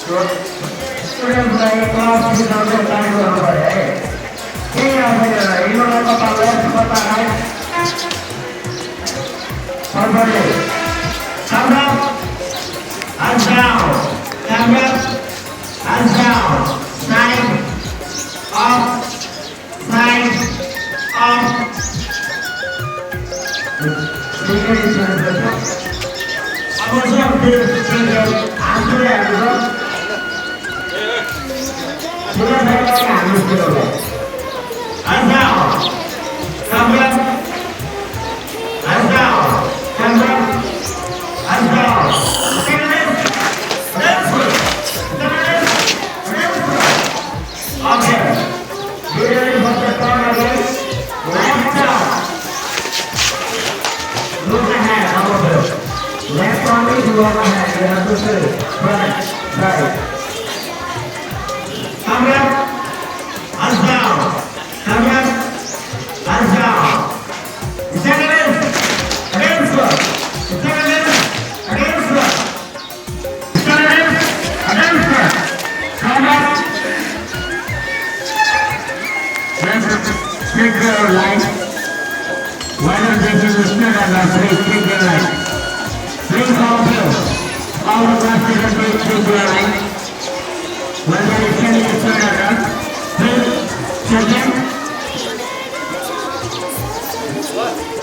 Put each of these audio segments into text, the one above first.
स्टुडेन्टलाई class लिडरले guide गर्नु पर्यो है केही आफैले हिँड्नु कपाललाई कपाललाई फर्फरले stand up hands down stand up hands down side up side up अब सब फिर आंसू आएगा पूरा बैठ के आंसू करोगे hands down stand up hands down stand up hands down okay here is the corner again left down look ahead over left only to overhead you have to say right right come up hands down come up hands down second is against one second is against one second is against one come up let's take your line whether this is a straight or not straight take your line bring all the plastic and take your line whether it's standing straight or not bring second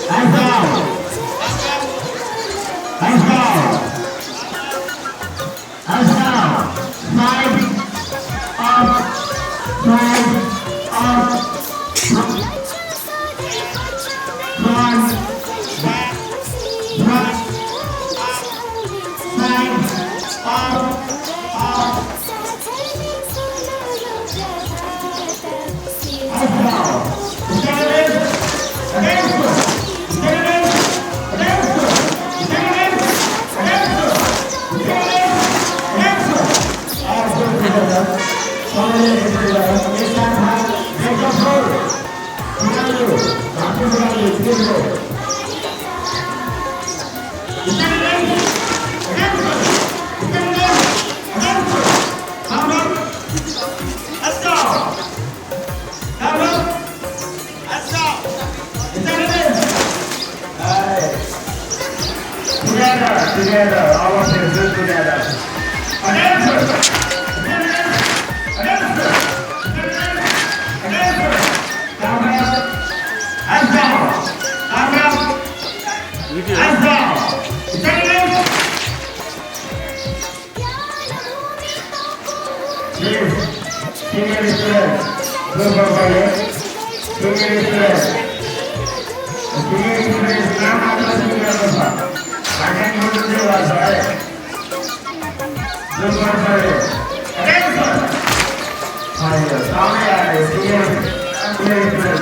hands down hands down hands down side up side up front back front side up hands down stand in against one stand in against one stand in against one stand in against one all good together follow it together this time take control together after that is good stand in against one stand in against one come up let's go come up let's go stand in together all of you do together against one against one against one come up hands down come up hands down stand in please senior students go forward senior students नाम आता senior होगा आगे मुझे वाला है go forward against one हाँ ये सामने आ रहे senior students